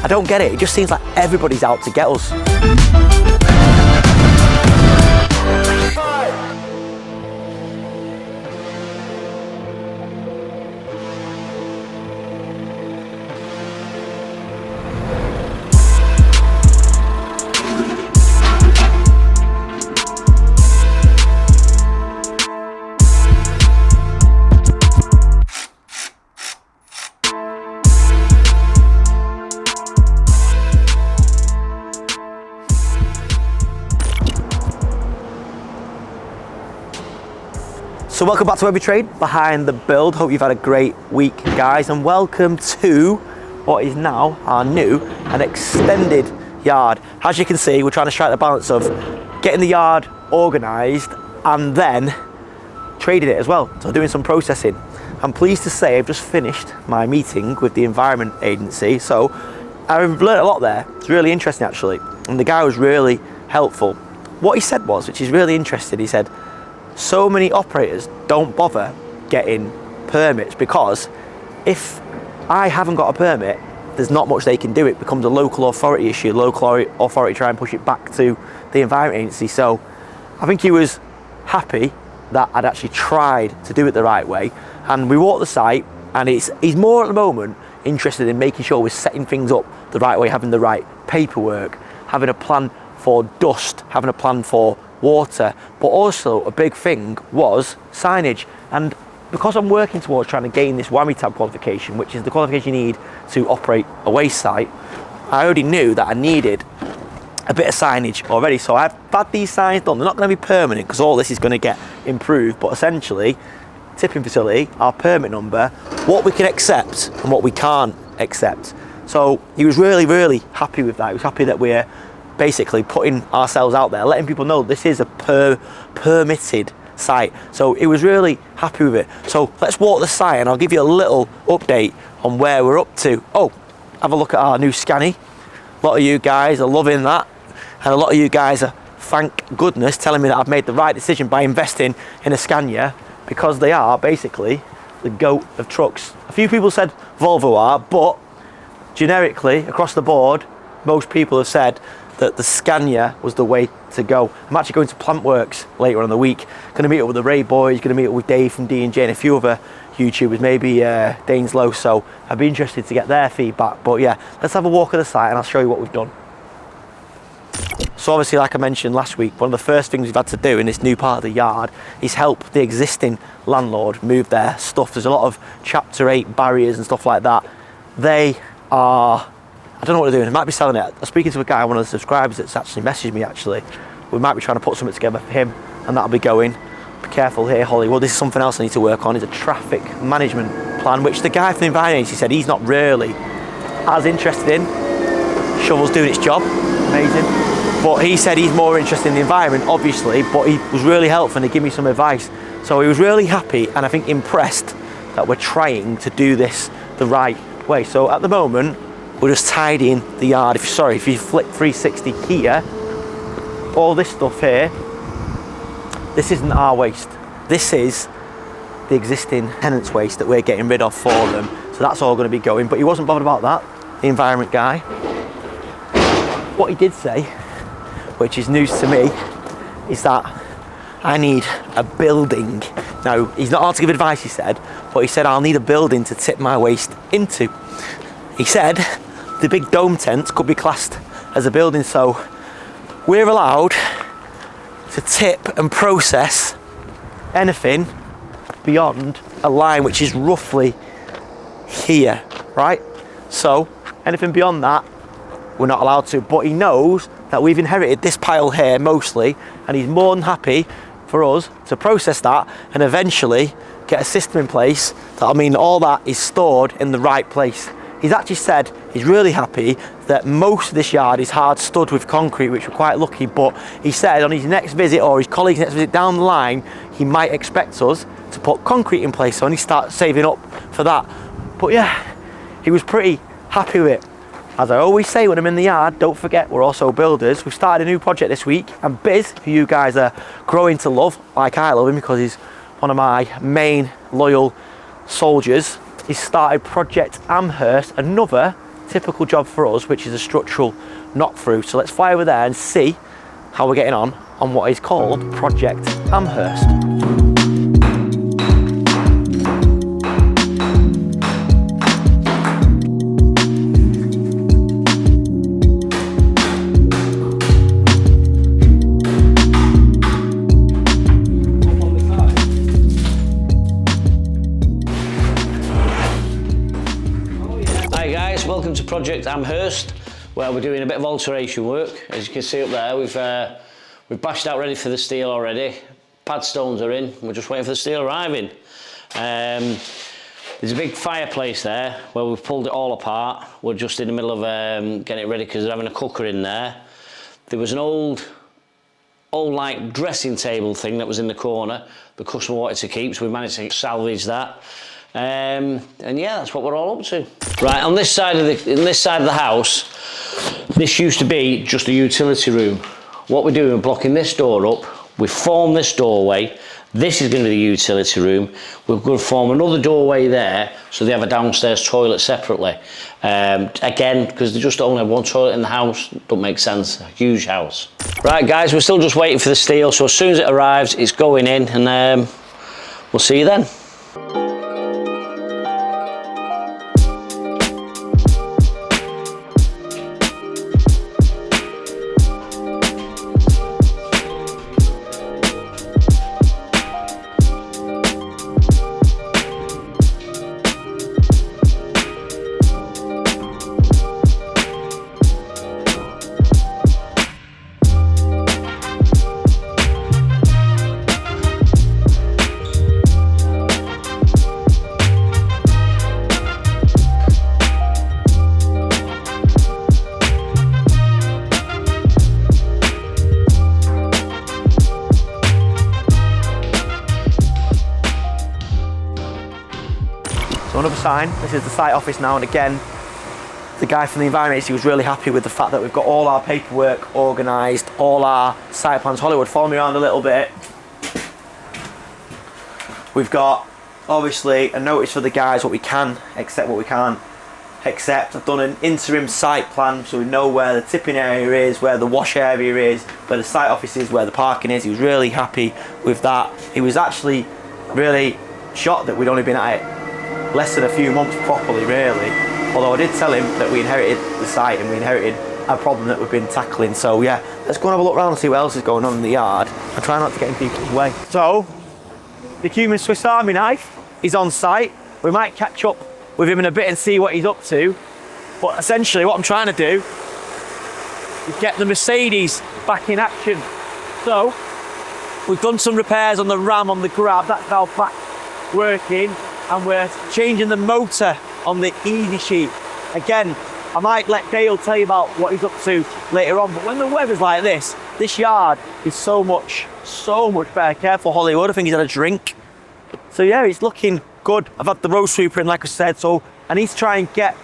I don't get it. It just seems like everybody's out to get us. So welcome back to BuilderTrend, behind the build. Hope you've had a great week, guys, and welcome to what is now our new and extended yard. As you can see, we're trying to strike the balance of getting the yard organised and then trading it as well, so doing some processing. I'm pleased to say I've just finished my meeting with the Environment Agency, so I've learned a lot there. It's really interesting actually, and the guy was really helpful. What he said was, which is really interesting, he said, so many operators don't bother getting permits because if I haven't got a permit, there's not much they can do. It becomes a local authority issue. Local authority try and push it back to the Environment Agency. So I think he was happy that I'd actually tried to do it the right way. And we walked the site, and he's more at the moment interested in making sure we're setting things up the right way, having the right paperwork, having a plan for dust, having a plan for water, but also a big thing was signage. And because I'm working towards trying to gain this 𝗕𝗨𝗟𝗗𝗓 qualification, which is the qualification you need to operate a waste site, I already knew that I needed a bit of signage already. So I've had these signs done. They're not going to be permanent because all this is going to get improved, but essentially tipping facility, our permit number, what we can accept and what we can't accept. So he was really happy with that. He was happy that we're basically putting ourselves out there, letting people know this is a permitted site. So he was really happy with it. So let's walk the site and I'll give you a little update on where we're up to. Oh, have a look at our new scanny. A lot of you guys are loving that, and a lot of you guys are, thank goodness, telling me that I've made the right decision by investing in a Scania, because they are basically the GOAT of trucks. A few people said Volvo are, but generically across the board, most people have said that the Scania was the way to go. I'm actually going to PlantWorx later on in the week. Going to meet up with the Ray boys, going to meet up with Dave from D&J and a few other YouTubers, maybe Dane's Low, so I'd be interested to get their feedback. But yeah, let's have a walk of the site and I'll show you what we've done. So obviously, like I mentioned last week, one of the first things we've had to do in this new part of the yard is help the existing landlord move their stuff. There's a lot of Chapter 8 barriers and stuff like that. They are, I don't know what they're doing. They might be selling it. I was speaking to a guy, one of the subscribers that's actually messaged me actually. We might be trying to put something together for him, and that'll be going. Be careful here, Hollywood. This is something else I need to work on, is a traffic management plan, which the guy from the Environment Agency said he's not really as interested in. Shovel's doing its job, amazing. But he said he's more interested in the environment, obviously, but he was really helpful and he gave me some advice. So he was really happy and I think impressed that we're trying to do this the right way. So at the moment, we're just tidying the yard. If you flick 360 here, all this stuff here, this isn't our waste. This is the existing tenants' waste that we're getting rid of for them. So that's all going to be going, but he wasn't bothered about that, the environment guy. What he did say, which is news to me, is that I need a building. Now, he's not allowed to give advice, he said, but he said I'll need a building to tip my waste into. He said the big dome tents could be classed as a building, so we're allowed to tip and process anything beyond a line which is roughly here, right? So anything beyond that, we're not allowed to, but he knows that we've inherited this pile here mostly, and he's more than happy for us to process that and eventually get a system in place that, I mean, all that is stored in the right place. He's actually said he's really happy that most of this yard is hard stud with concrete, which we're quite lucky, but he said on his next visit, or his colleague's next visit down the line, he might expect us to put concrete in place, so when he starts saving up for that. But yeah, he was pretty happy with it. As I always say when I'm in the yard, don't forget we're also builders. We've started a new project this week, and Biz, who you guys are growing to love, like I love him because he's one of my main loyal soldiers, he's started Project Amherst, another typical job for us, which is a structural knock through. So let's fly over there and see how we're getting on what is called Project Amherst. Welcome to Project Amherst, where we're doing a bit of alteration work. As you can see up there, we've bashed out ready for the steel already. Pad stones are in, we're just waiting for the steel arriving. There's a big fireplace there where we've pulled it all apart. We're just in the middle of getting it ready because they're having a cooker in there. There was an old like dressing table thing that was in the corner the customer wanted to keep, so we managed to salvage that. And yeah, that's what we're all up to. Right, on this side of the house, this used to be just a utility room. What we're doing, we're blocking this door up. We form this doorway. This is going to be the utility room. We're going to form another doorway there, so they have a downstairs toilet separately. Again, because they just only have one toilet in the house, don't make sense. A huge house. Right, guys, we're still just waiting for the steel. So as soon as it arrives, it's going in, and we'll see you then. So another sign, this is the site office now, and again, the guy from the Environment Agency was really happy with the fact that we've got all our paperwork organised, all our site plans. Hollywood, follow me around a little bit. We've got, obviously, a notice for the guys, what we can accept, what we can't accept. I've done an interim site plan, so we know where the tipping area is, where the wash area is, where the site office is, where the parking is. He was really happy with that. He was actually really shocked that we'd only been at it less than a few months properly, really. Although I did tell him that we inherited the site and we inherited a problem that we've been tackling. So yeah, let's go and have a look around and see what else is going on in the yard and try not to get in people's way. So, the human Swiss Army knife is on site. We might catch up with him in a bit and see what he's up to. But essentially what I'm trying to do is get the Mercedes back in action. So, we've done some repairs on the ram on the Grab, that's now back working. And we're changing the motor on the Easy Sheet. Again, I might let Dale tell you about what he's up to later on, but when the weather's like this yard is so much better. Careful, Hollywood, I think he's had a drink. So yeah, it's looking good. I've had the road sweeper in, like I said, so I need to try and get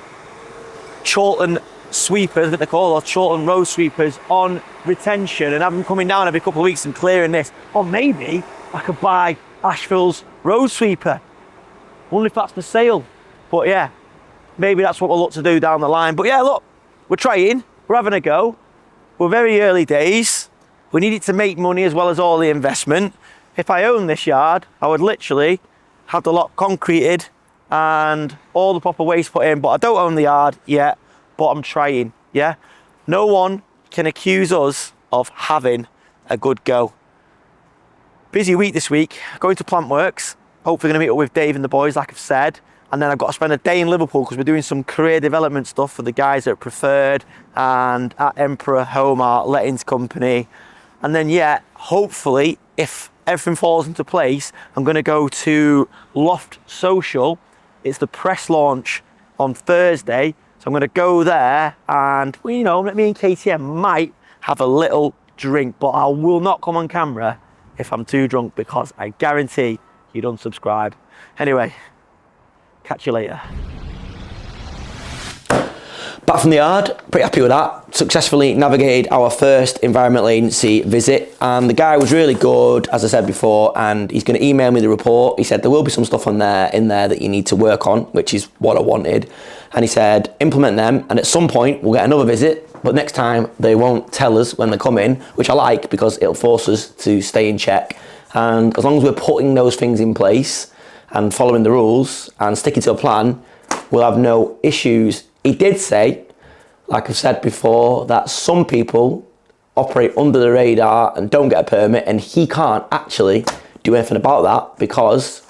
Chorlton sweepers, what they call, or Chorlton road sweepers on retention and have them coming down every couple of weeks and clearing this. Or maybe I could buy Asheville's road sweeper. Wonder if that's for sale. But yeah, maybe that's what we'll look to do down the line. But yeah, look, we're trying, we're having a go. We're very early days. We need it to make money as well as all the investment. If I owned this yard, I would literally have the lot concreted and all the proper waste put in, but I don't own the yard yet, but I'm trying, yeah? No one can accuse us of having a good go. Busy week this week, going to PlantWorx. Hopefully gonna meet up with Dave and the boys, like I've said. And then I've got to spend a day in Liverpool because we're doing some career development stuff for the guys at Preferred and at Emperor Home Art Lettings Company. And then, yeah, hopefully, if everything falls into place, I'm gonna go to Loft Social. It's the press launch on Thursday. So I'm gonna go there and, well, you know, me and KTM might have a little drink, but I will not come on camera if I'm too drunk because I guarantee you'd unsubscribe. Anyway, catch you later. Back from the yard, pretty happy with that. Successfully navigated our first environmental agency visit, and the guy was really good, as I said before, and he's going to email me the report. He said there will be some stuff in there that you need to work on, which is what I wanted. And he said implement them, and at some point we'll get another visit, but next time they won't tell us when they come in, which I like because it'll force us to stay in check. And as long as we're putting those things in place and following the rules and sticking to a plan, we'll have no issues. He did say, like I've said before, that some people operate under the radar and don't get a permit, and he can't actually do anything about that because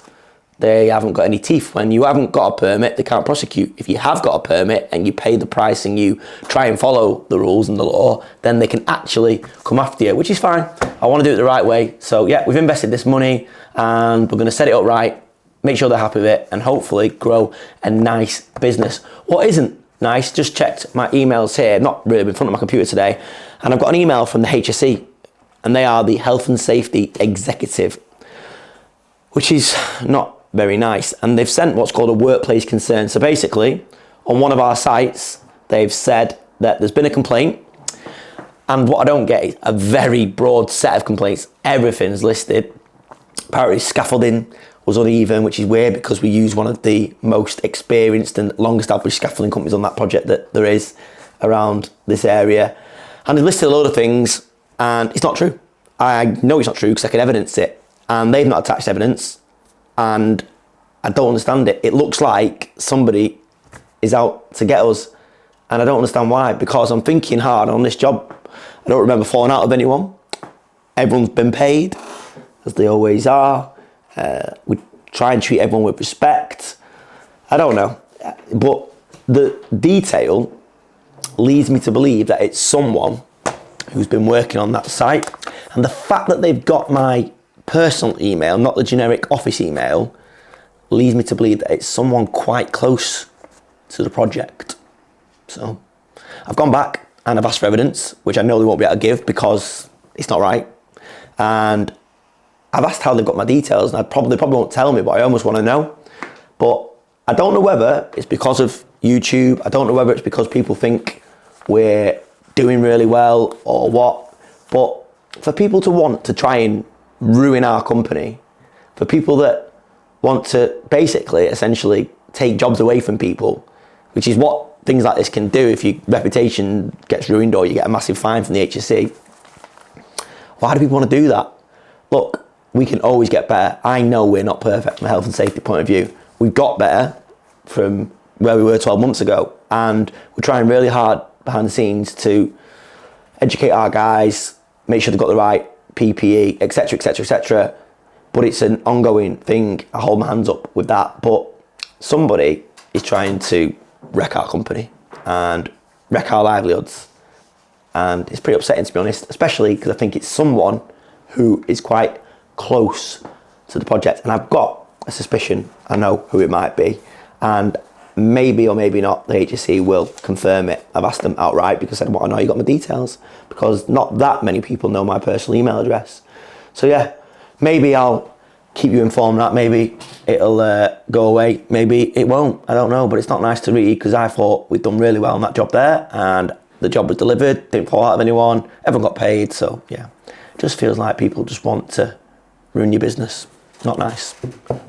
they haven't got any teeth. When you haven't got a permit, they can't prosecute. If you have got a permit and you pay the price and you try and follow the rules and the law, then they can actually come after you, which is fine. I want to do it the right way. So yeah, we've invested this money and we're going to set it up right, make sure they're happy with it, and hopefully grow a nice business. What isn't nice, just checked my emails here, not really in front of my computer today, and I've got an email from the HSE, and they are the Health and Safety Executive, which is not very nice. And they've sent what's called a workplace concern. So basically, on one of our sites, they've said that there's been a complaint, and what I don't get is a very broad set of complaints. Everything's listed. Apparently scaffolding was uneven, which is weird because we use one of the most experienced and long established scaffolding companies on that project that there is around this area. And they've listed a load of things, and it's not true. I know it's not true because I can evidence it, and they've not attached evidence, and I don't understand it. It looks like somebody is out to get us, and I don't understand why, because I'm thinking hard on this job. I don't remember falling out with anyone. Everyone's been paid, as they always are. We try and treat everyone with respect. I don't know, but the detail leads me to believe that it's someone who's been working on that site. And the fact that they've got my personal email, not the generic office email, leads me to believe that it's someone quite close to the project. So I've gone back and I've asked for evidence, which I know they won't be able to give because it's not right. And I've asked how they've got my details, and they probably won't tell me, but I almost want to know. But I don't know whether it's because of YouTube. I don't know whether it's because people think we're doing really well or what. But for people to want to try and ruin our company, for people that want to basically, essentially take jobs away from people, which is what things like this can do if your reputation gets ruined or you get a massive fine from the HSE. Why do people want to do that? Look, we can always get better. I know we're not perfect from a health and safety point of view. We've got better from where we were 12 months ago, and we're trying really hard behind the scenes to educate our guys, make sure they've got the right PPE, etc, etc, etc. But it's an ongoing thing. I hold my hands up with that. But somebody is trying to wreck our company and wreck our livelihoods, and it's pretty upsetting, to be honest, especially because I think it's someone who is quite close to the project, and I've got a suspicion I know who it might be, and maybe or maybe not the HSE will confirm it. I've asked them outright because I said, well, I know you got my details, because not that many people know my personal email address. So yeah, maybe I'll keep you informed that maybe it'll go away, maybe it won't, I don't know. But it's not nice to read because I thought we'd done really well on that job there, and the job was delivered, didn't fall out of anyone, everyone got paid. So yeah, it just feels like people just want to ruin your business. Not nice.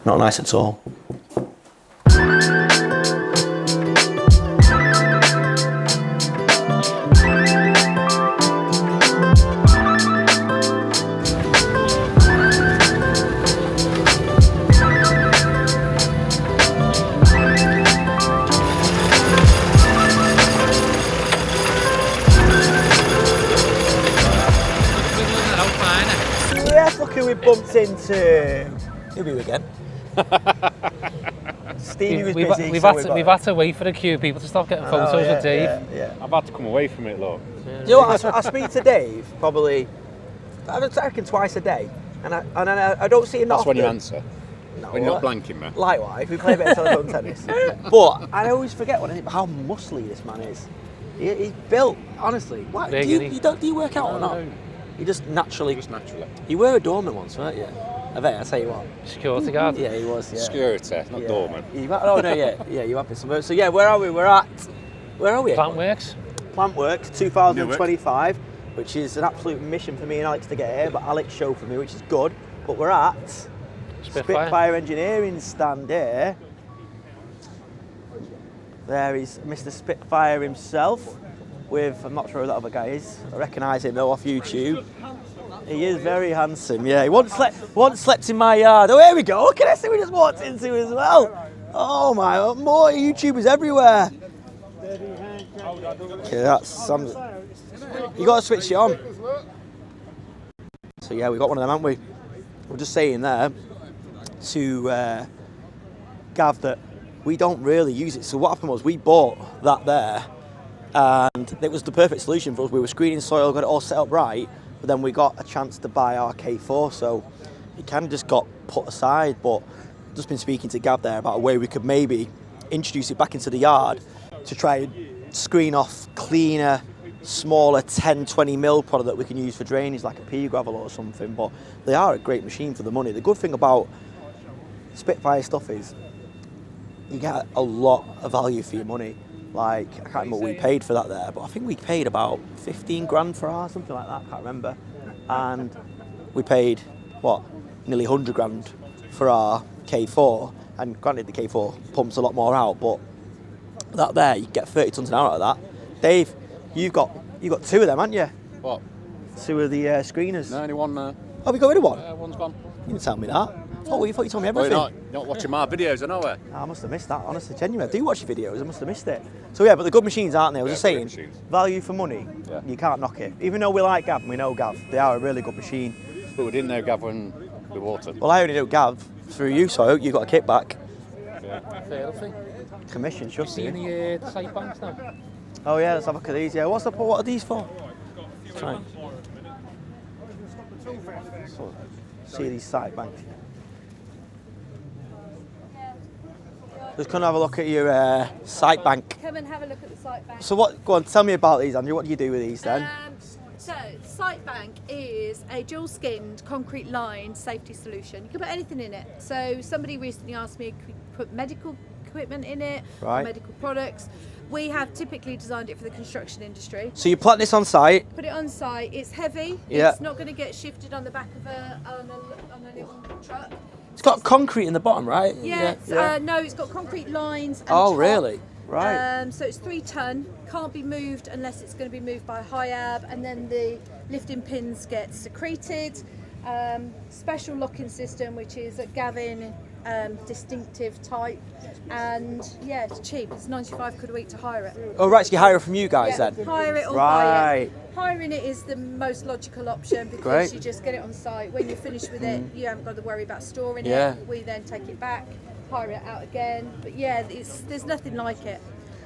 Not nice at all. Yes, look who we bumped into. Who are we again? Stevie was busy. We've had to wait for a queue of people to stop getting photos with Dave. Yeah. I've had to come away from it, look. Do you know what? I speak to Dave probably, I reckon twice a day, and I don't see him. That's often. when you answer. No, when you're not blanking, man. Likewise, we play a bit of telephone tennis. But I always forget how muscly this man is. He's built, honestly. What, do you work out or not? You just naturally. You were a doorman once, weren't you? I bet, I'll tell you what. Security guard? Yeah, he was, yeah. Security, not doorman. Oh, no, yeah, you have been somewhere. So yeah, where are we? We're at Where are we? PlantWorx. PlantWorx 2025, which is an absolute mission for me and Alex to get here, but Alex showed for me, which is good. But we're at Spitfire Engineering stand here. There is Mr. Spitfire himself with, I'm not sure who that other guy is. I recognise him though off YouTube. He is very handsome, yeah. He once slept in my yard. Oh, here we go. Look at this, we just walked into as well. Oh my, more YouTubers everywhere. Okay, that's some. You got to switch it on. So yeah, we got one of them, haven't we? We're just saying there to Gav that we don't really use it. So what happened was we bought that there, and it was the perfect solution for us. We were screening soil, got it all set up right, but then we got a chance to buy our K4, so it kind of just got put aside. But I've just been speaking to Gav there about a way we could maybe introduce it back into the yard to try and screen off cleaner, smaller 10-20 mil product that we can use for drainage, like a pea gravel or something. But they are a great machine for the money. The good thing about Spitfire stuff is you get a lot of value for your money. Like, I can't remember what we paid for that there, but I think we paid about 15 grand for ours, something like that, I can't remember. And we paid, what, nearly 100 grand for our K4. And granted, the K4 pumps a lot more out, but that there, you get 30 tons an hour out of that. Dave, you've got two of them, haven't you? What? Two of the screeners. No, only one now. Oh, we got rid of one? One's gone. You didn't tell me that. Oh, you thought you told me Well, everything. you're not watching my videos, I know it. I must have missed that, honestly, genuinely. I do watch your videos, I must have missed it. So yeah, but the good machines, aren't they? I was just saying, machines. value for money, you can't knock it. Even though we like Gav and we know Gav, they are a really good machine. But we didn't know Gav when we bought them. Well, I only know Gav through you, so I hope you got a kickback. Fair thing. Commission, should See be. the site banks now. Oh yeah, let's have a look at these. Yeah, what are these for? Try. So, see these site banks. Just come and have a look at your site bank. Come and have a look at the site bank. So what? Go on, tell me about these, Andrew. What do you do with these then? So, site bank is a dual-skinned, concrete-lined safety solution. You can put anything in it. So somebody recently asked me, could we put medical equipment in it, Right. or medical products. We have typically designed it for the construction industry. So you plant this on site. Put it on site. It's heavy. Yeah. It's not going to get shifted on the back of on a little truck. It's got concrete in the bottom, right? Yeah. No, it's got concrete lines. And Oh, top. really? Right. So it's 3 ton. Can't be moved unless it's going to be moved by HIAB, and then the lifting pins get secreted. Special locking system, which is a Gavin distinctive type, and yeah, it's cheap. It's 95 quid a week to hire it. Oh, right. So you hire it from you guys then? Hire it or buy Right. it. Hiring it is the most logical option because Great. you just get it on site. When you're finished with it, you haven't got to worry about storing Yeah. it. We then take it back, hire it out again. But yeah, there's nothing like it.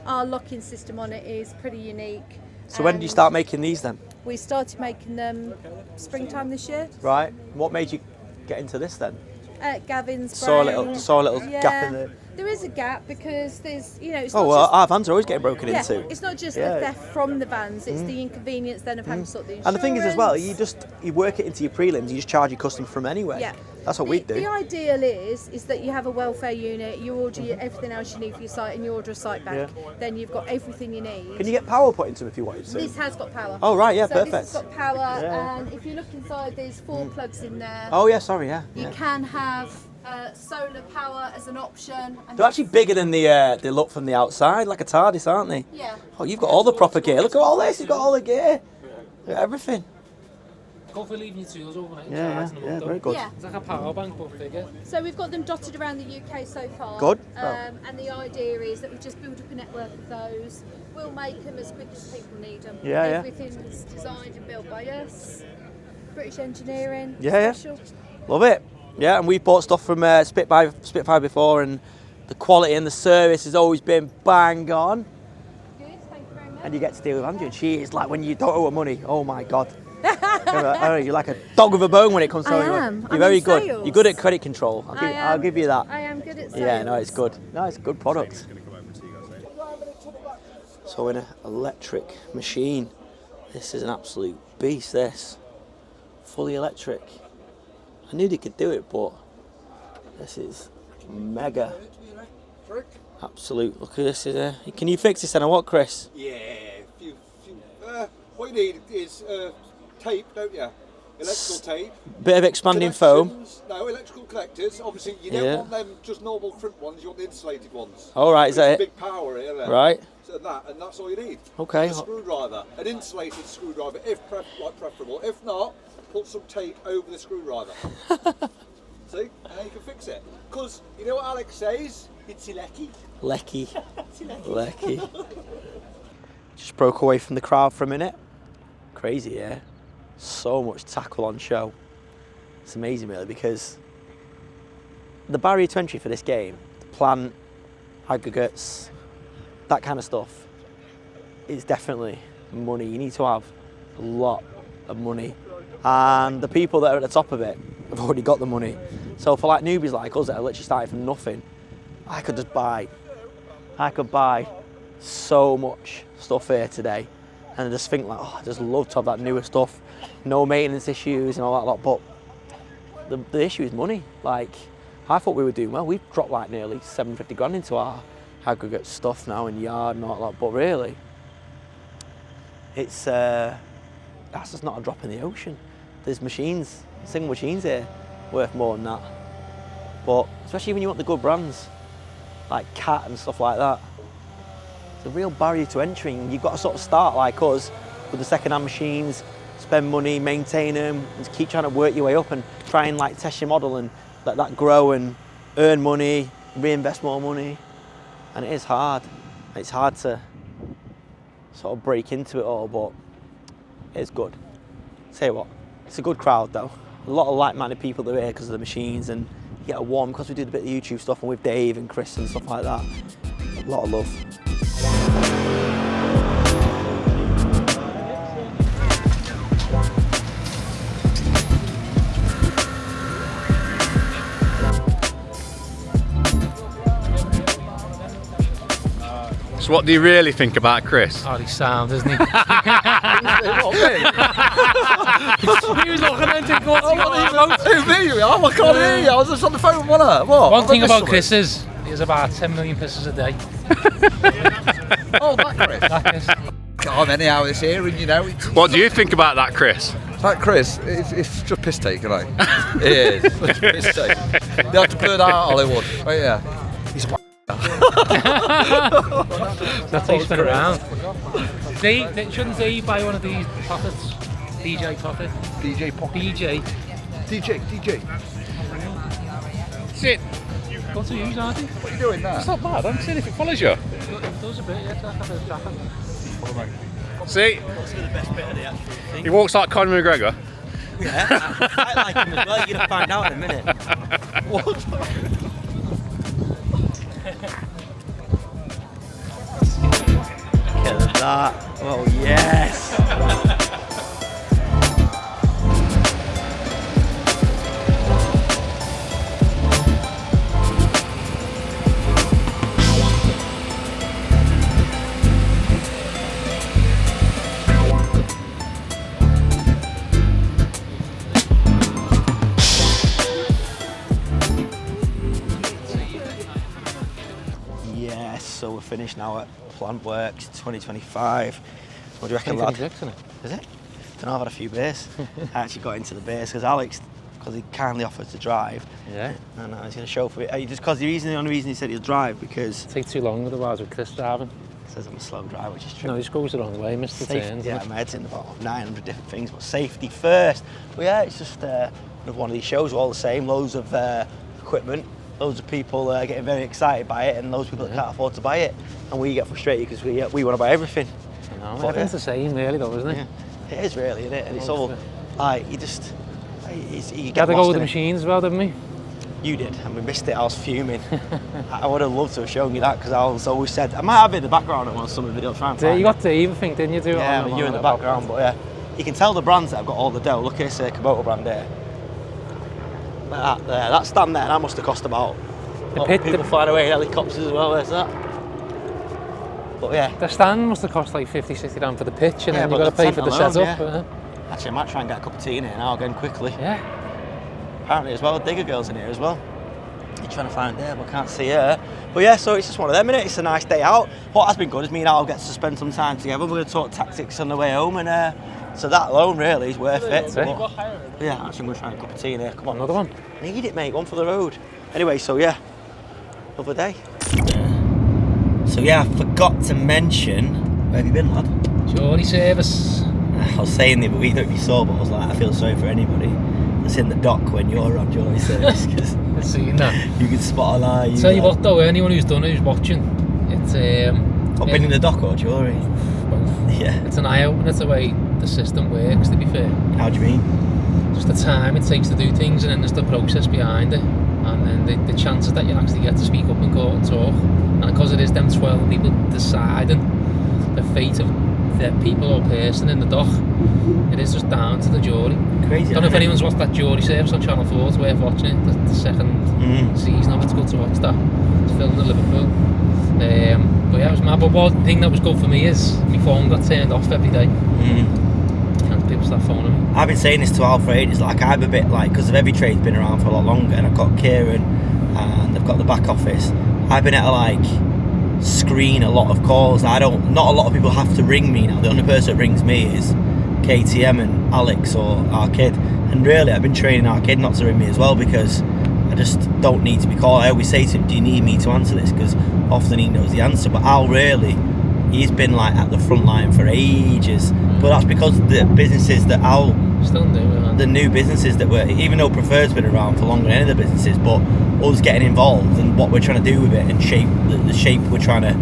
Our locking system on it is pretty unique. So when did you and start making these then? We started making them springtime this year. Right. What made you get into this then? Gavin's Saw a brain. little gap in the. There is a gap because there's, it's Oh not well, just, our vans are always getting broken yeah, into. it's not just Yeah. the theft from the vans, it's the inconvenience then of having to sort the insurance. And the thing is as well, you work it into your prelims. You just charge your customer from anyway. Yeah. That's what we do. The ideal is that you have a welfare unit, you order everything else you need for your site, and you order a site bank. Yeah. Then you've got everything you need. Can you get power put into them if you wanted to? This has got power. Oh right, yeah, so perfect. This has got power, Yeah. and if you look inside, there's 4 plugs in there. Oh yeah, sorry, yeah. You can have solar power as an option. And They're actually bigger than they look from the outside, like a TARDIS, aren't they? Yeah. Oh, you've got all the proper gear. Look at all this. You've got all the gear. Look at everything. Go for leaving your tools overnight. Yeah, very good. Yeah. It's like a power bank, but bigger. So we've got them dotted around the UK so far. Good. And the idea is that we just build up a network of those. We'll make them as quick as people need them. Yeah, yeah. Everything's designed and built by us. British engineering. Yeah. Special. Love it. Yeah, and we've bought stuff from Spitfire before, and the quality and the service has always been bang on. Good, thank you very much. And you get to deal with Andrew, and she is like, when you don't owe her money, oh my God. You're like a dog with a bone when it comes to I owing her. am. You're I'm very in good. sales. You're good at credit control. I I'll am. give you that. I am good at sales. Yeah, no, it's good. No, it's a good product. So in an electric machine, this is an absolute beast, this. Fully electric. I knew they could do it, but this is mega. Absolute. Look at this. Can you fix this then or what, Chris? Yeah. What you need is tape, don't you? Electrical tape. Bit of expanding foam. Connections. No, electrical connectors. Obviously, you don't want them just normal crimp ones. You want the insulated ones. All right, is that it? Big power here. Then. Right. So and that's all you need. Okay. A screwdriver, an insulated screwdriver, if preferable. If not, put some tape over the screwdriver. See, and then you can fix it. Because you know what Alex says? It's lecky. Lecky. Lecky. Just broke away from the crowd for a minute. Crazy, yeah. So much tackle on show. It's amazing, really, because the barrier to entry for this game, the plant, aggregates, that kind of stuff, is definitely money. You need to have a lot of money. And the people that are at the top of it have already got the money. So for like newbies like us that are literally starting from nothing, I could buy so much stuff here today. And I just think like, oh, I just love to have that newer stuff, no maintenance issues and all that lot. But the issue is money. Like, I thought we were doing well. We've dropped like nearly 750 grand into our aggregate stuff now in yard and all that. But really, it's that's just not a drop in the ocean. There's machines, single machines here, worth more than that. But especially when you want the good brands, like Cat and stuff like that, it's a real barrier to entry. You've got to sort of start like us with the second-hand machines, spend money, maintain them, and keep trying to work your way up and try and like test your model and let that grow and earn money, reinvest more money. And it is hard. It's hard to sort of break into it all, but it's good. Tell you what, it's a good crowd though. A lot of like-minded people that are here because of the machines, and you get a warm because we do a bit of the YouTube stuff and with Dave and Chris and stuff like that. A lot of love. So what do you really think about Chris? Oh, he's sound, isn't he? He was looking at him I can't hear you. I was just on the phone with one. What? One thing about Chris is, he has about 10 million pisses a day. Oh, that Chris. That is. God, anyhow, it's here, and you know. What do you think about that, Chris? That Chris, it's just piss take, isn't it? It is. It's piss take. They have to blur that out, Hollywood. Oh yeah. He's a That's how you spin around. Shouldn't they buy one of these pockets? DJ pocket? DJ pocket. DJ. Sit. Got to use, aren't they? What are you doing there? It's not bad, I'm seeing if it follows you. It does a bit, yeah, it's like a bit of traffic. See? What's the best bit of the actual thing? He walks like Conor McGregor. Yeah, I like him as well. You're gonna find out in a minute. What? Look at that. Oh yes. So we're finished now at PlantWorx 2025. What do you reckon, lad? 2026, isn't it? Is it? Don't know, I've had a few beers. I actually got into the beers because Alex, because he kindly offered to drive. Yeah. And I was going to show for it. Just because the only reason he said he'll drive because... Take too long otherwise with Chris driving. Says I'm a slow driver, which is true. No, he just goes the wrong way, missed the turns. Yeah, my head's in about 900 different things, but safety first. But yeah, it's just one of these shows, we're all the same, loads of equipment. Loads of people getting very excited by it, and those people that can't afford to buy it, and we get frustrated because we want to buy everything. I know, everything's the same really though, isn't it? Yeah, it is really, isn't it? And it's all like you get Had to go with the in it. machines as well, didn't we? You did, and we missed it. I was fuming. I would have loved to have shown you that because I always said I might have it in the background at one some of the videos. Try and find You got Dave, I think, didn't you? Yeah, you in the background, but yeah, you can tell the brands that have got all the dough. Look at this Kubota brand there. That stand there, that must have cost about. People flying away in helicopters as well, there's that. But yeah. The stand must have cost like 50-60 grand for the pitch, and then you've got to pay for the setup. Yeah. Actually, I might try and get a cup of tea in here now again quickly. Yeah. Apparently as well, Digger Girl's in here as well. trying to find her, but can't see her. But yeah, so it's just one of them, innit? It's a nice day out. What has been good is me and Al get to spend some time together. We're going to talk tactics on the way home, and so that alone really is worth it. But, yeah, actually I'm going to try a cup of tea in here. Come on. Another one? Need it, mate. One for the road. Anyway, so yeah, another day. So yeah, I forgot to mention, where have you been, lad? Joinery service. I was saying the other week, don't you saw, but I was like, I feel sorry for anybody that's in the dock when you're on Joinery service, because I've seen that. you can spot a lie. Tell you what though, anyone who's done it, who's watching, it's What, been in the dock or Joinery? both. Yeah. It's an eye opener to the way the system works, to be fair. How do you mean? Just the time it takes to do things, and then there's the process behind it, and then the chances that you actually get to speak up in court and talk. And because it is them 12 people deciding the fate of the people or person in the dock, it is just down to the jury. Crazy. I don't know if anyone's watched that Joinery service on Channel 4, it's worth watching it. The second season of it's good to watch that. It's filmed in Liverpool. But yeah, it was mad. But one thing that was good for me is my phone got turned off every day. And people start phoning me. I've been saying this to Al for ages, like I'm a bit like, because of Every Trade's been around for a lot longer, and I've got Kieran and I've got the back office, I've been able to like screen a lot of calls. Not a lot of people have to ring me now. The only person that rings me is KTM and Alex or our kid. And really, I've been training our kid not to ring me as well, because I just don't need to be called. I always say to him, do you need me to answer this? Because often he knows the answer. But Al really, he's been like at the front line for ages. But that's because the businesses that Al, Still new, man. the new businesses that were, even though Preferred's been around for longer than any of the businesses, but us getting involved and what we're trying to do with it and shape the shape we're trying to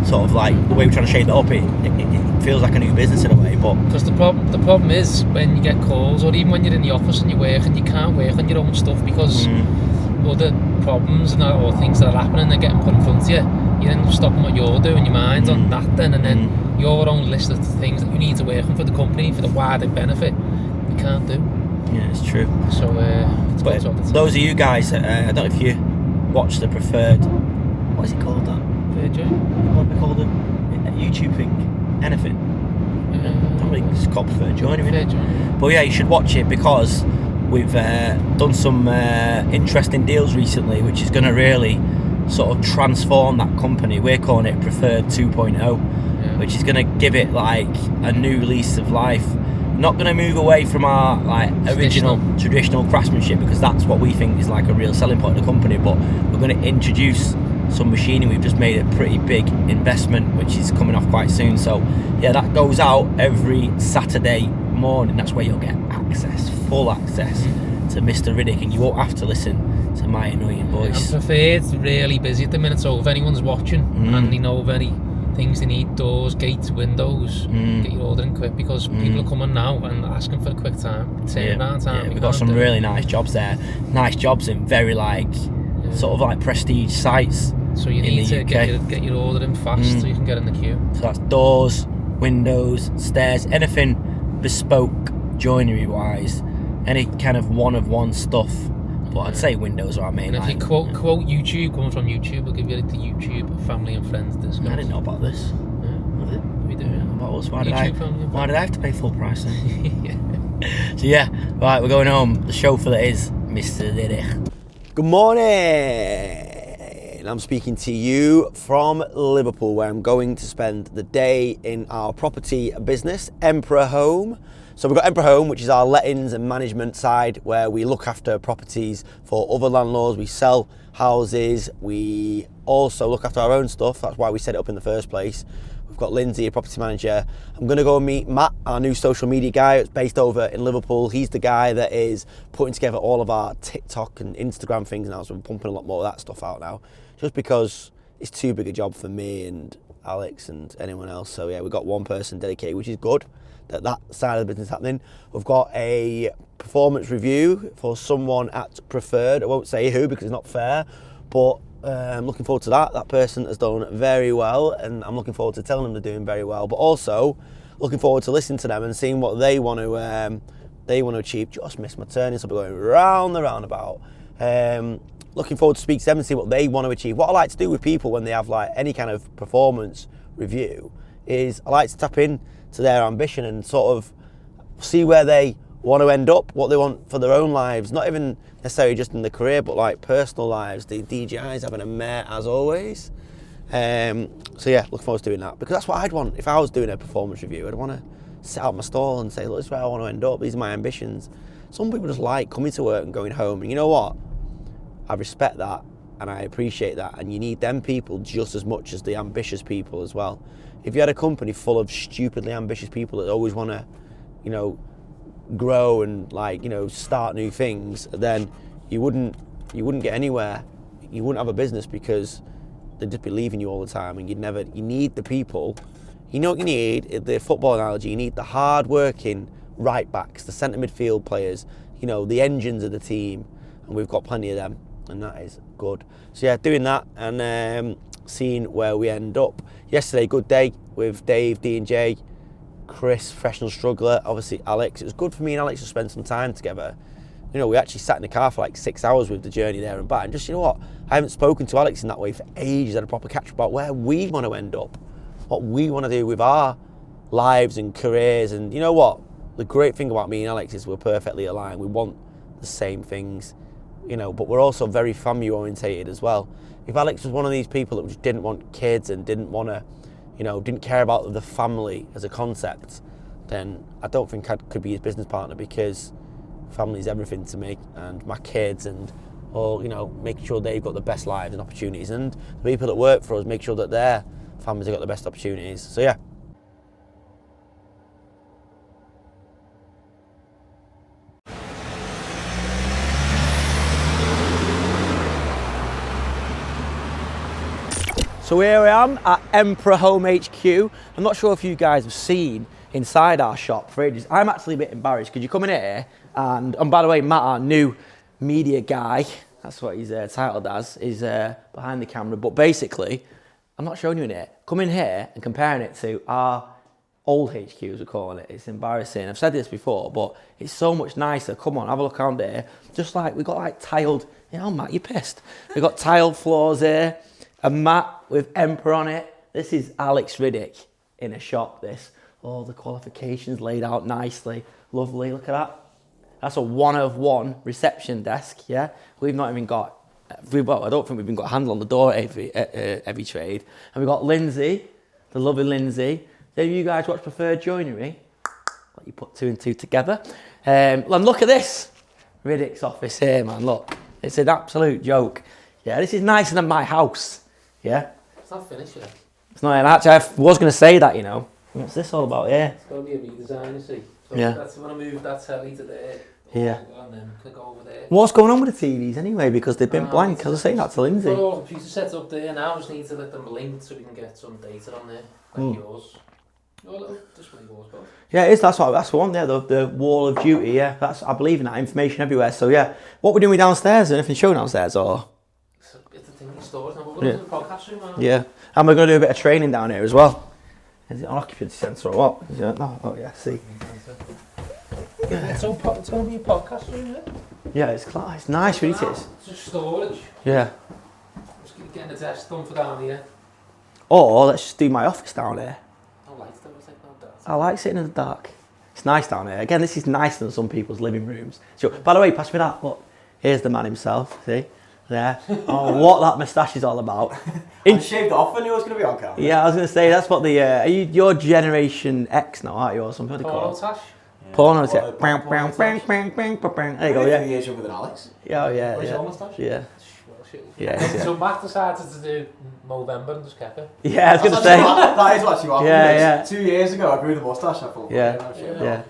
sort of like the way we're trying to shape it up, it feels like a new business in a way. But because the problem is when you get calls, or even when you're in the office and you work and you can't work on your own stuff because other problems and or things that are happening, they're getting put in front of you. You end up stopping what you're doing, your mind's on that then, and then your own list of things that you need to work on for the company, for the wider benefit, you can't do. yeah, it's true. So it's But good all the time. those of you guys, I don't know if you watch the Preferred, what is it called, that? What do we call the YouTube thing? Anything? I don't think it's called Preferred Joinery. Fair journey. But yeah, you should watch it, because we've done some interesting deals recently, which is going to really sort of transform that company. We're calling it Preferred 2.0, which is going to give it like a new lease of life. Not going to move away from our like original traditional craftsmanship, because that's what we think is like a real selling point of the company, but we're going to introduce some machining. We've just made a pretty big investment which is coming off quite soon, so yeah, that goes out every Saturday morning. That's where you'll get full access to Mr. Riddick, and you won't have to listen to my annoying voice. I'm Preferred's really busy at the minute, so if anyone's watching and they know of any things they need, doors, gates, windows, get your ordering quick, because people are coming now and asking for a quick turnaround time. We've got some really nice jobs there. Nice jobs in very like sort of like prestige sites. So you need to get your order in fast so you can get in the queue. So that's doors, windows, stairs, anything bespoke joinery wise, any kind of one stuff. But I'd say windows are our main And if line. you quote YouTube, coming from YouTube, we'll give you the YouTube family and friends discount. I didn't know about this. Yeah, Was it? we do. About us? Why YouTube family and did I have to pay full price then? Yeah. So yeah, right, we're going home. The chauffeur that is Mr. Riddick. Good morning. I'm speaking to you from Liverpool, where I'm going to spend the day in our property business, Emperor Home. So we've got Emperor Home, which is our lettings and management side, where we look after properties for other landlords. We sell houses. We also look after our own stuff. That's why we set it up in the first place. We've got Lindsay, a property manager. I'm going to go and meet Matt, our new social media guy. It's based over in Liverpool. He's the guy that is putting together all of our TikTok and Instagram things now. So we're pumping a lot more of that stuff out now, just because it's too big a job for me and Alex and anyone else. So yeah, we've got one person dedicated, which is good. That side of the business happening. We've got a performance review for someone at Preferred. I won't say who because it's not fair, but I'm looking forward to that. That person has done very well, and I'm looking forward to telling them they're doing very well, but also looking forward to listening to them and seeing what they want to achieve. Just missed my turning, so I'll be going round the roundabout. Looking forward to speak to them and see what they want to achieve. What I like to do with people when they have like any kind of performance review is I like to tap in to their ambition and sort of see where they want to end up, what they want for their own lives, not even necessarily just in the career, but like personal lives. The DJI's having a mare as always. So yeah, look forward to doing that, because that's what I'd want if I was doing a performance review. I'd want to sit out my stall and say, look, this is where I want to end up. These are my ambitions. Some people just like coming to work and going home, and you know what? I respect that and I appreciate that, and you need them people just as much as the ambitious people as well. If you had a company full of stupidly ambitious people that always want to, you know, grow and like, you know, start new things, then you wouldn't get anywhere. You wouldn't have a business, because they'd just be leaving you all the time, and you need the people. You know what you need? The football analogy, you need the hard-working right backs, the centre midfield players, you know, the engines of the team, and we've got plenty of them, and that is good. So yeah, doing that and seeing where we end up. Yesterday, good day with Dave, D&J, Chris, professional struggler, obviously Alex. It was good for me and Alex to spend some time together. You know, we actually sat in the car for like 6 hours with the journey there and back, and just, you know what, I haven't spoken to Alex in that way for ages. Had a proper catch up about where we want to end up, what we want to do with our lives and careers. And you know what, the great thing about me and Alex is we're perfectly aligned. We want the same things, you know, but we're also very family orientated as well. If Alex was one of these people that just didn't want kids and didn't want to, you know, didn't care about the family as a concept, then I don't think I could be his business partner, because family is everything to me, and my kids, and all, you know, making sure they've got the best lives and opportunities, and the people that work for us make sure that their families have got the best opportunities. So yeah. So here I am at Emperor Home HQ. I'm not sure if you guys have seen inside our shop for ages. I'm actually a bit embarrassed, because you come in here and by the way, Matt, our new media guy, that's what he's titled as, is behind the camera. But basically, I'm not showing you in here. Come in here and comparing it to our old HQ, as we're calling it. It's embarrassing. I've said this before, but it's so much nicer. Come on, have a look around here. Just like, we've got like tiled, you know, Matt, you're pissed. We've got tiled floors here, a mat with Emperor on it. This is Alex Riddick in a shop, this. All the qualifications laid out nicely. Lovely, look at that. That's a one-of-one reception desk, yeah? We've not even got, well, I don't think we've even got a handle on the door at every trade. And we've got Lindsay, the lovely Lindsay. Do you guys watch Preferred Joinery? Let you put two and two together. And look at this. Riddick's office here, man, look. It's an absolute joke. Yeah, this is nicer than my house, yeah? It's not finished yet. It's not, actually, I was going to say that, you know. What's this all about here? It's going to be a redesign, you see. So yeah. That's when I move that telly to there. Yeah. And then click over there. What's going on with the TVs anyway? Because they've been blank. I was saying that to Lindsay. Got all the computer sets up there now. I just need to let them link so we can get some data on there, like yours. Your little display board, Bob. Yeah, it is. That's the one. Yeah, the wall of duty. Yeah, that's. I believe in that information everywhere. So yeah, what we're doing downstairs? Anything shown downstairs or? It's a thing in stores now. We're going to do the podcast room, man. Yeah, and we're going to do a bit of training down here as well. Is it an occupancy sensor or what? Is it? No. Oh yeah. See. It's going to be a podcast room, yeah? Yeah, it's nice, really. It is. It's just storage. Yeah. Just getting the desk done for down here. Or let's just do my office down here. I like that. It's like no dark. I like sitting in the dark. It's nice down here. Again, this is nicer than some people's living rooms. So, by the way, pass me that. Look, here's the man himself. See? There. Oh, what that moustache is all about. I shaved off when you was going to be on camera. Yeah, I was going to say, that's what the... you're Generation X now, aren't you? Or something. Porno tash? Porno tash. There you go, yeah. 3 years younger than Alex. Yeah, yeah, Where's yeah. your moustache? Yeah. Yeah. So Matt decided to do Movember and just kept it. Yeah, I was going to say. That is what you want. Yeah. 2 years ago, I grew the moustache. I thought, Yeah.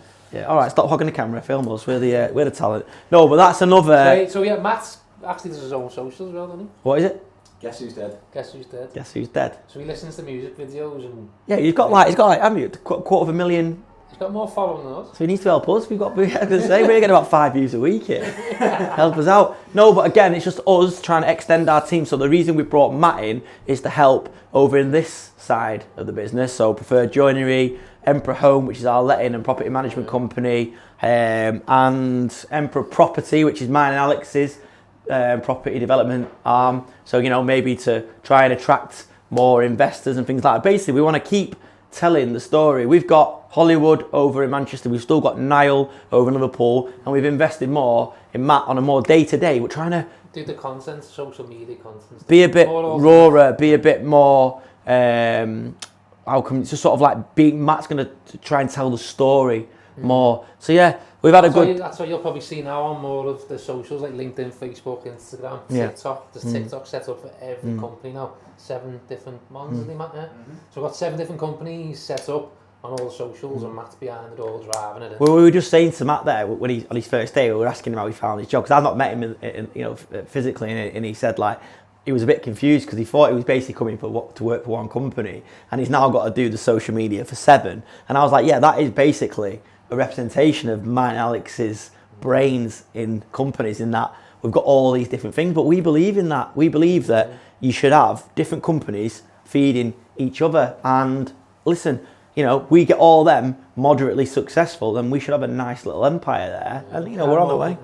All right, stop hogging the camera. Film us. We're the talent. No, but that's another. So yeah, Matt actually does his own social as well, doesn't he? What is it? Guess who's dead? Guess who's dead? Guess who's dead? So he listens to music videos and. Yeah, he's got like haven't you, quarter of a million. He's got more following than us. So he needs to help us. I was going to say, we're getting about 5 views a week here. Help us out. No, but again, it's just us trying to extend our team. So the reason we brought Matt in is to help over in this side of the business. So Preferred Joinery, Emperor Home, which is our letting and property management company, and Emperor Property, which is mine and Alex's property development arm. So, you know, maybe to try and attract more investors and things like that. Basically, we want to keep telling the story. We've got Hollywood over in Manchester, we've still got Niall over in Liverpool, and we've invested more in Matt on a more day-to-day. We're trying to do the content, social media content. Be a bit rawer, be a bit more, how come it's just sort of like Matt's going to try and tell the story more. So yeah, we've had that's what you'll probably see now on more of the socials like LinkedIn, Facebook, Instagram, TikTok. There's TikTok set up for every company now. 7 different ones, isn't it, Matt? Yeah. So we've got 7 different companies set up on all the socials, and Matt's behind it all, driving it. Well, we were just saying to Matt there when he on his first day, we were asking him how he found his job, because I've not met him, physically, and he said like he was a bit confused because he thought he was basically coming to work for one company, and he's now got to do the social media for 7. And I was like, yeah, that is basically a representation of mine and Alex's brains in companies, in that we've got all these different things, but we believe in that. We believe that you should have different companies feeding each other. And listen, we get all them moderately successful, then we should have a nice little empire there. And we're on the way.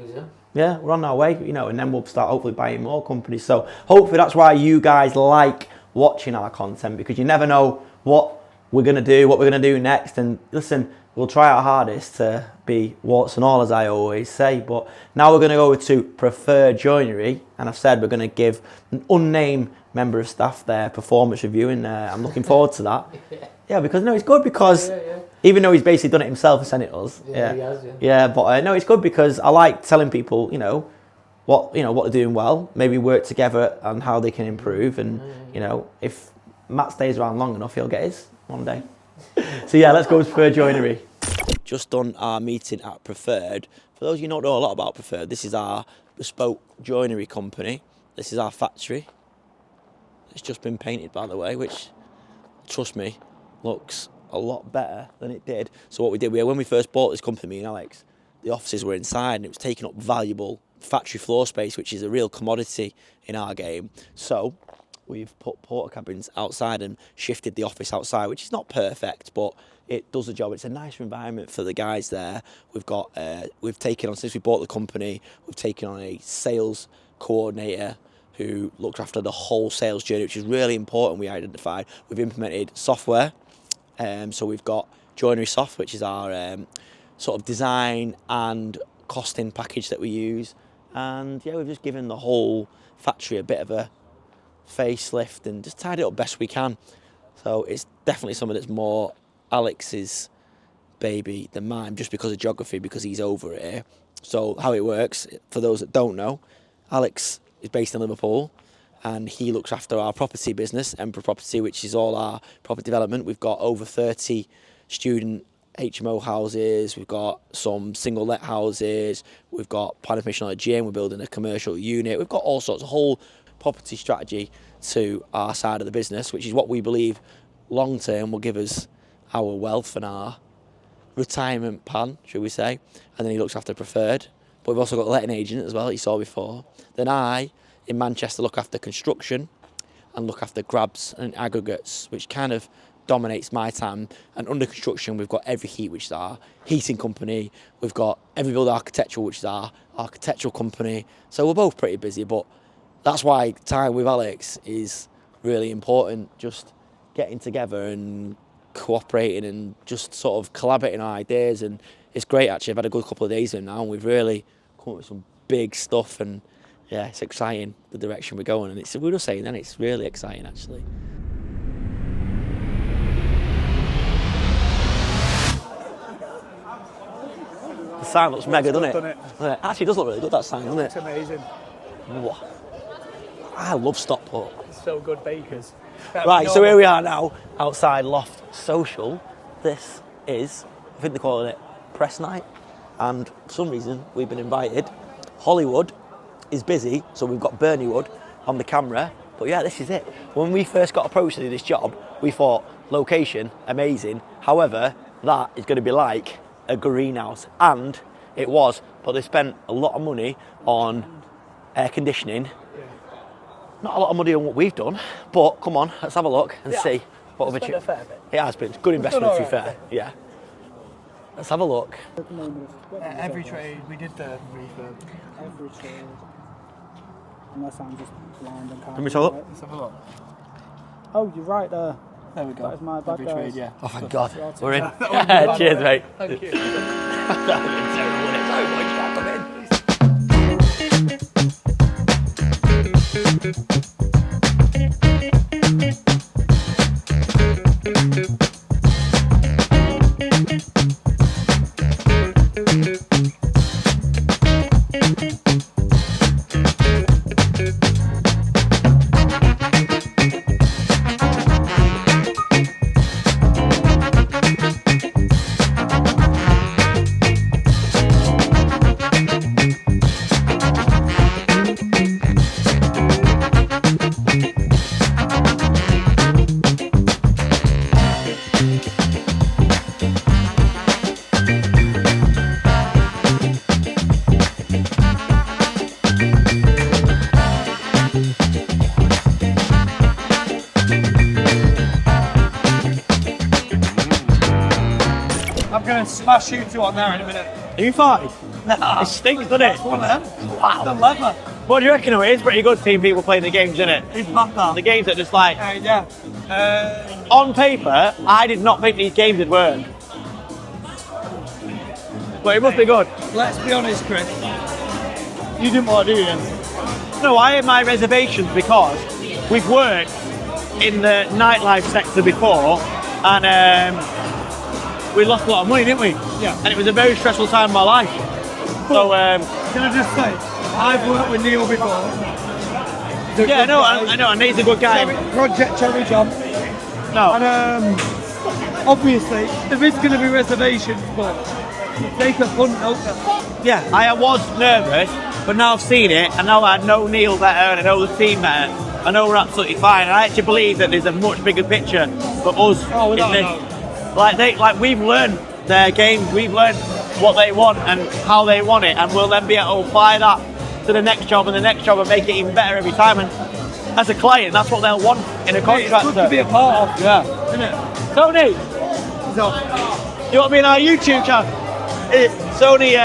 Yeah, we're on our way, and then we'll start hopefully buying more companies. So hopefully that's why you guys like watching our content, because you never know what we're going to do, what we're going to do next. And listen, we'll try our hardest to be warts and all, as I always say. But now we're going to go to Preferred Joinery, and I've said we're going to give an unnamed member of staff their performance review, and I'm looking forward to that. Yeah, because it's good, because even though he's basically done it himself and sent it to us. Yeah, he has, Yeah, but no, it's good because I like telling people, what they're doing well, maybe work together on how they can improve, and if Matt stays around long enough, he'll get his one day. So yeah, let's go to Preferred Joinery. Just done our meeting at Preferred. For those of you who don't know a lot about Preferred, this is our bespoke joinery company. This is our factory. It's just been painted, by the way, which, trust me, looks a lot better than it did. So what we did, when we first bought this company, me and Alex, the offices were inside and it was taking up valuable factory floor space, which is a real commodity in our game. So we've put porta cabins outside and shifted the office outside, which is not perfect, but it does the job. It's a nicer environment for the guys there. We've taken on, since we bought the company, we've taken on a sales coordinator who looks after the whole sales journey, which is really important. We identified. We've implemented software. So we've got Joinery Soft, which is our sort of design and costing package that we use. And yeah, we've just given the whole factory a bit of a facelift and just tied it up best we can. So it's definitely something that's more Alex's baby than mine, just because of geography, because he's over here. So how it works, for those that don't know, Alex is based in Liverpool, and he looks after our property business, Emperor Property, which is all our property development. We've got over 30 student HMO houses, we've got some single let houses, we've got planning permission on a gym, we're building a commercial unit, we've got all sorts of whole property strategy to our side of the business, which is what we believe long term will give us our wealth and our retirement plan, should we say. And then he looks after Preferred, but we've also got a letting agent as well, you saw before. Then I, in Manchester, look after construction and look after grabs and aggregates, which kind of dominates my time. And under construction, we've got Every Heat, which is our heating company. We've got Every Build Architectural, which is our architectural company. So we're both pretty busy, but that's why time with Alex is really important, just getting together and cooperating and just sort of collaborating on ideas. And it's great, actually. I've had a good couple of days with him now, and we've really come up with some big stuff, and yeah, it's exciting, the direction we're going. And we were just saying then, it's really exciting, actually. The sign looks mega, doesn't it? It actually does look really good, that sign, doesn't it? It's amazing. Wow. I love Stockport. It's so good, bakers. Right, so here we are now, outside Loft Social. This is, I think they're calling it press night, and for some reason we've been invited. Hollywood is busy, so we've got Bernie Wood on the camera, but yeah, this is it. When we first got approached to do this job, we thought, location, amazing. However, that is going to be like a greenhouse, and it was, but they spent a lot of money on air conditioning. Not a lot of money on what we've done, but come on, let's have a look and see what we've achieved. It has been good investment, to be fair. Yeah. Let's have a look. Every trade, we did the refurb. Every trade. Unless I'm just blind and can't. Let me have a look. Let's have a look. Oh, you're right there. There we go. That is my bad, Every guys. trade, yeah. Oh, thank God. We're in. Well Cheers, done. mate. Thank you. I'm going to smash you two on there in a minute. Are you fine? It stinks, doesn't it? One of them. Wow. The leather. What do you reckon? It is pretty good seeing people playing the games, isn't it? It's not that. The games that just like, Yeah. on paper, I did not think these games would work. But it must be good. Let's be honest, Chris. You didn't want to do it. No, I had my reservations because we've worked in the nightlife sector before and we lost a lot of money, didn't we? Yeah. And it was a very stressful time in my life. So, Can I just say, I've worked with Neil before. yeah, I know, and he's a good guy. Project Cherry Jump. No. And obviously, there is going to be reservations, but take a punt, don't you? Yeah, I was nervous, but now I've seen it, and now I know Neil better, and I know the team better. I know we're absolutely fine. I actually believe that there's a much bigger picture for us. Oh, in without a this. doubt. Like we've learned their games, we've learned what they want and how they want it, and we'll then be able to apply that to the next job and the next job and make it even better every time. And as a client, that's what they'll want in a contractor. It's good to be a part of. Yeah. Isn't it? Tony, So, you want to be in our YouTube channel? Sony,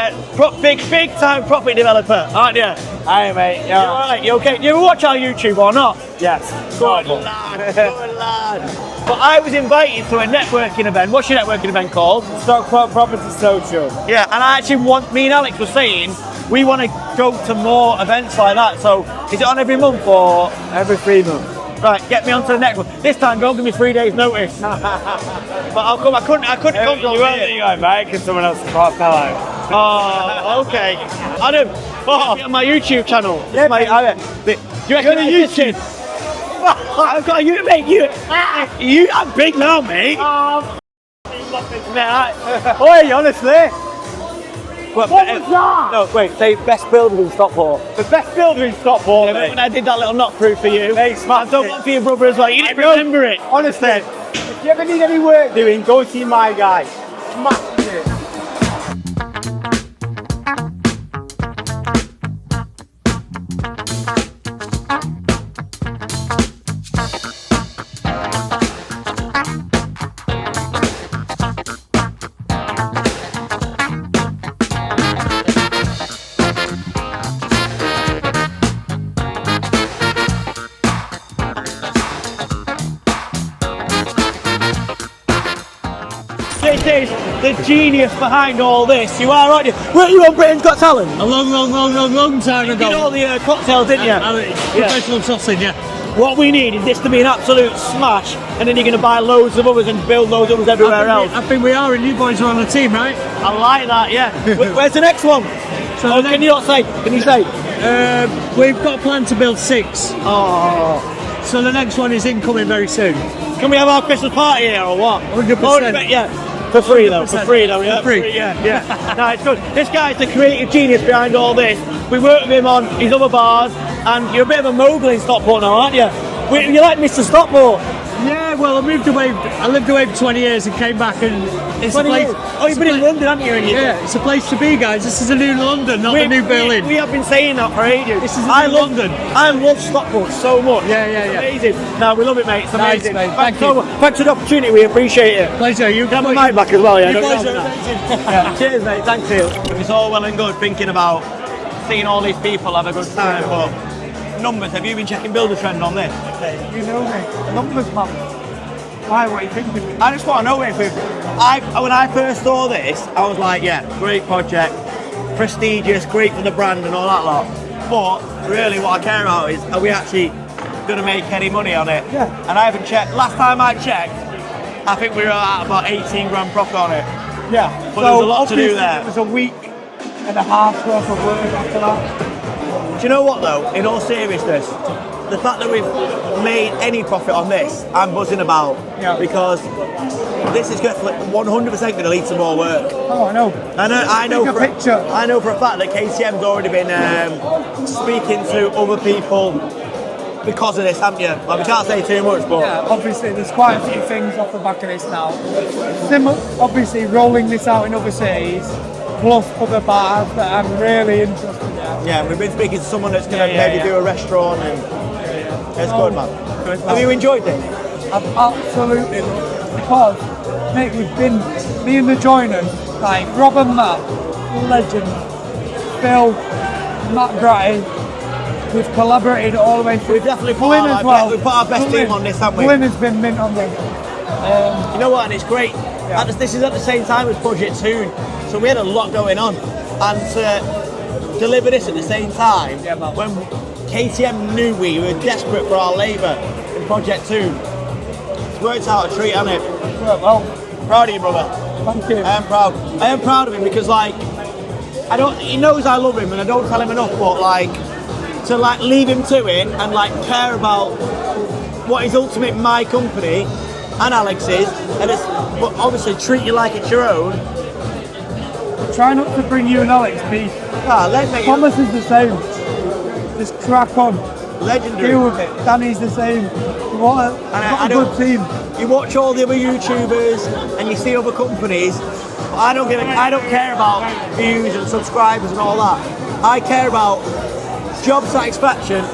big time property developer, aren't you? Hi, mate. You alright? You okay? You ever watch our YouTube or not? Yes. Good lad, good lad. But I was invited to a networking event. What's your networking event called? Stockport Property Social. Yeah, and I actually me and Alex were saying we want to go to more events like that. So is it on every month or? Every 3 months. Right, get me on to the next one. This time don't give me 3 days notice. But I'll come, I couldn't come to You won't think I'm right because someone else fell out. Oh, okay. Adam, on my YouTube channel. Yeah, my, mate. do you reckon Go to YouTube? I've got you, mate. You, I'm big now, mate. Oi, honestly. What was that? No, wait, say best builder in Stockport. The best builder in Stockport, yeah, mate. When I did that little knock through for you. Hey, I've done one for your brother as well. You didn't remember it. Honestly, if you ever need any work doing, go see my guy. Smashing it. This is the genius behind all this. You are, aren't you? Weren't you on Britain's Got Talent? A long time You ago. did all the cocktails, didn't you? Professional sausage, yeah. What we need is this to be an absolute smash, and then you're going to buy loads of others and build loads of others everywhere else. I think we are, and you boys are on the team, right? I like that, yeah. Where's the next one? So Oh, can you not say? Can you say? We've got a plan to build 6. Oh. So the next one is incoming very soon. Can we have our Christmas party here or what? 100%. Yeah. For free though, yeah. For free. Yeah. No, it's good. This guy's the creative genius behind all this. We work with him on his other bars, and you're a bit of a mogul in Stockport now, aren't you? You're like Mr. Stockport. Yeah, well, I lived away for 20 years and came back, and it's a 20 place. years. Oh, you've been in London, haven't you? Yeah, it's a place to be, guys. This is a new London, not the new Berlin. We have been saying that for ages. This is I new love London. I love Stockport so much. Yeah. It's amazing. No, we love it, mate. It's Nice, amazing. mate. Thanks Thank you. Thanks for the opportunity. We appreciate it. Pleasure. You Can I have my mic back as well? Yeah. You Don't boys tell me are that. amazing. Yeah. Cheers, mate. Thanks, Neil. It's all well and good thinking about seeing all these people have a good time, but numbers. Have you been checking BuilderTrend on this? You know me. Numbers, man. Why? What are you thinking? I just want to know if when I first saw this, I was like, yeah, great project, prestigious, great for the brand and all that lot. But really what I care about is, are we actually going to make any money on it? Yeah. And I haven't checked. Last time I checked, I think we were at about 18 grand profit on it. Yeah. But there was a lot to do there. It was a week and a half worth of work after that. Do you know what though? In all seriousness, the fact that we've made any profit on this, I'm buzzing about. Yeah. Because this is 100% going to lead to more work. Oh, I know. I know for a fact that KTM's already been speaking to other people because of this, haven't you? Like, we can't say too much, but yeah, obviously there's quite a few things off the back of this now. Obviously rolling this out in other cities, plus other bars that I'm really interested in. Yeah, we've been speaking to someone that's going to maybe do a restaurant, and it's good, man. Have you enjoyed it? I've absolutely loved it. Because, mate, we've been, me and the joiners, like Rob and Matt, legend, Phil, Matt Gratty, we've collaborated all the way through. We've definitely put our best team on this, haven't we? Flynn has been mint on this. You know what, and it's great. Yeah. This is at the same time as Budget Tune, so we had a lot going on. And to deliver this at the same time, when KTM knew we were desperate for our labour in Project Tune, it's worked out a treat, hasn't it? Well, proud of you, brother. Thank you. I am proud. I am proud of him because, like, he knows I love him and I don't tell him enough, but like, to like leave him to it and like care about what is ultimate my company and Alex's, and but obviously treat you like it's your own. Try not to bring you and Alex beef. Thomas is the same. Just crack on. Legendary. Deal with it. Danny's the same. What a good team. You watch all the other YouTubers and you see other companies. But I don't care about views and subscribers and all that. I care about job satisfaction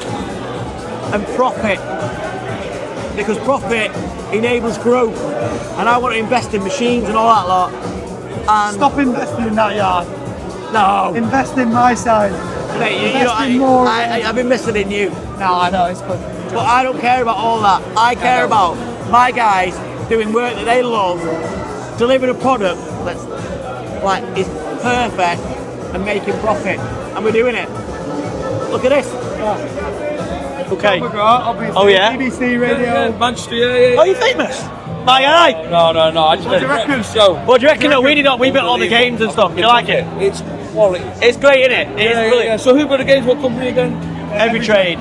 and profit, because profit enables growth, and I want to invest in machines and all that lot. And stop investing in that yard. No. Invest in my side. Mate, I've been invested in you. No, I know, it's good. But I don't care about all that. I care about my guys doing work that they love, delivering a product that's like is perfect and making profit, and we're doing it. Look at this. Yeah. Okay. Oh yeah. BBC Radio. Manchester. Yeah. Are you famous? My eye. No. I just what do you reckon? What do you reckon? No, we built all the games and stuff. You like it? It's quality. It's great, isn't it? It's brilliant. Yeah. So who built the games? What company again? Every trade.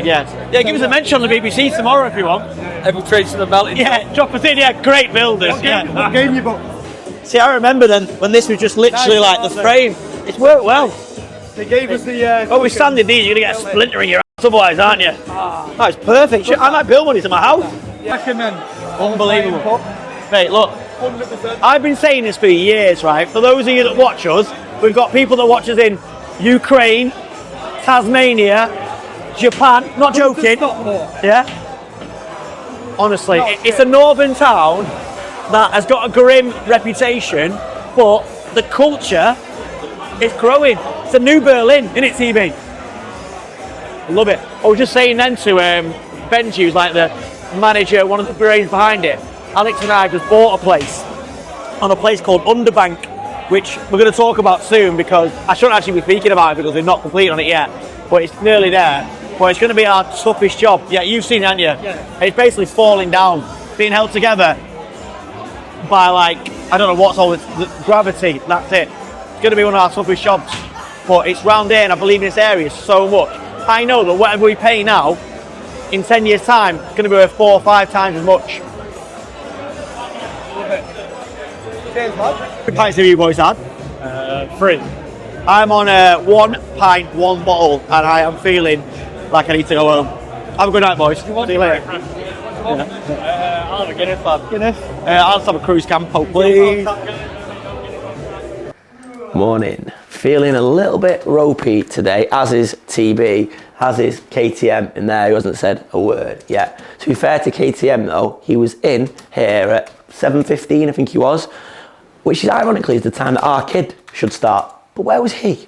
Yeah. Yeah. Give us a mention on the BBC tomorrow if you want. Every trade's to the melting. Yeah. Drop us in. Yeah. Great builders. What game you bought? See, I remember then when this was just literally like the frame. It's worked well. They gave us the. Oh, we're standing these. You're gonna get a splinter in your ass otherwise, aren't you? Oh, it's perfect. I might build one into my house. Recommend. Unbelievable. Mate, look. 100%. I've been saying this for years, right? For those of you that watch us, we've got people that watch us in Ukraine, Tasmania, Japan. Not joking. Yeah. Honestly, it's a northern town that has got a grim reputation, but the culture is growing. It's a new Berlin, isn't it, TB? I love it. I was just saying then to Benji, who's like the manager, one of the brains behind it. Alex and I just bought a place on a place called Underbank, which we're going to talk about soon, because I shouldn't actually be speaking about it because we're not complete on it yet, but it's nearly there. But it's going to be our toughest job. Yeah, you've seen it, haven't you? Yeah. It's basically falling down, being held together by like, I don't know what's all this, the gravity, that's it. It's going to be one of our toughest jobs, but it's round here and I believe in this area so much. I know that whatever we pay now, in 10 years time, it's going to be worth 4 or 5 times as much. Cheers, bud. How many pints have you boys had? 3. I'm on 1 pint, 1 bottle, and I am feeling like I need to go home. Have a good night, boys. See you later. I'll have a Guinness, lad. Guinness? I'll just have a cruise campo, please. Morning. Feeling a little bit ropey today, as is TB, as is KTM in there, who hasn't said a word yet. To be fair to KTM though, he was in here at 7:15, I think he was, which is ironically is the time that our kid should start. But where was he?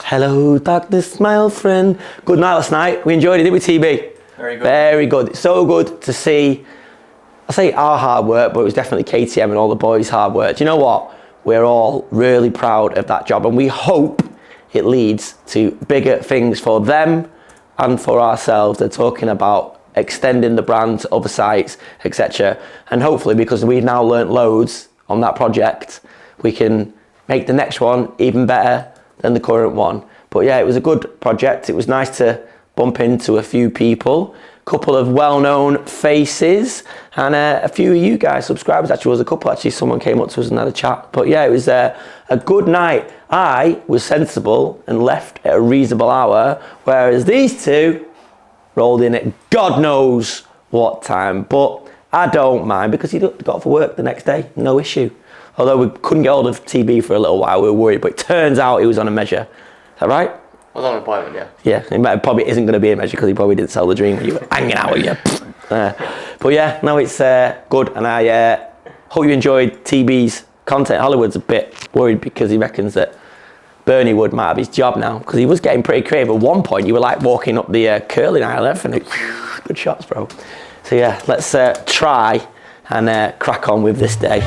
Hello, darkness, my old friend. Good night last night. We enjoyed it, didn't we, TB? Very good. Very good. It's so good to see, I say our hard work, but it was definitely KTM and all the boys' hard work. Do you know what? We're all really proud of that job, and we hope it leads to bigger things for them and for ourselves. They're talking about extending the brand to other sites, etc. And hopefully, because we've now learnt loads on that project, we can make the next one even better than the current one. But yeah, it was a good project. It was nice to bump into a few people, a couple of well-known faces, and a few of you guys, subscribers. Actually, there was a couple. Actually, someone came up to us and had a chat. But yeah, it was a good night. I was sensible and left at a reasonable hour, whereas these two rolled in at God knows what time. But I don't mind, because he got off for work the next day, no issue. Although we couldn't get hold of TB for a little while, we were worried, but it turns out he was on a measure. Is that right? I was on an appointment, yeah. Yeah, it probably isn't going to be a measure, because he probably didn't sell the dream when you were hanging out with you. But yeah, no, it's good, and I hope you enjoyed TB's content. Hollywood's a bit worried because he reckons that Bernie Wood might have his job now, because he was getting pretty creative. At one point, you were like walking up the curling aisle and everything. Good shots, bro. So yeah, let's try and crack on with this day.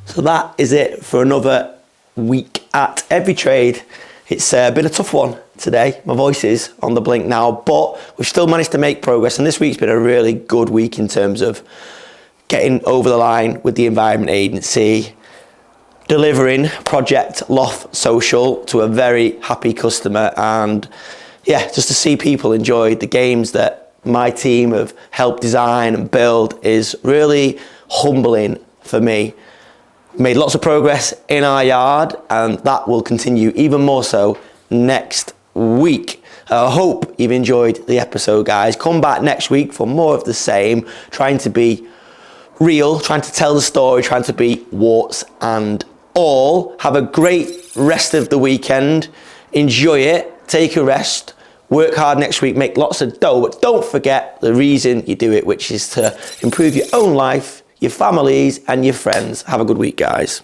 So that is it for another week at Every Trade. It's been a tough one today. My voice is on the blink now, but we've still managed to make progress. And this week's been a really good week in terms of getting over the line with the Environment Agency, delivering project Loft Social to a very happy customer, and yeah, just to see people enjoy the games that my team have helped design and build is really humbling for me. Made lots of progress in our yard, and that will continue even more so next week. I hope you've enjoyed the episode, guys. Come back next week for more of the same, trying to be real, trying to tell the story, trying to be warts and all. Have a great rest of the weekend. Enjoy it, take a rest, work hard next week, make lots of dough, but don't forget the reason you do it, which is to improve your own life, your families and your friends. Have a good week, guys.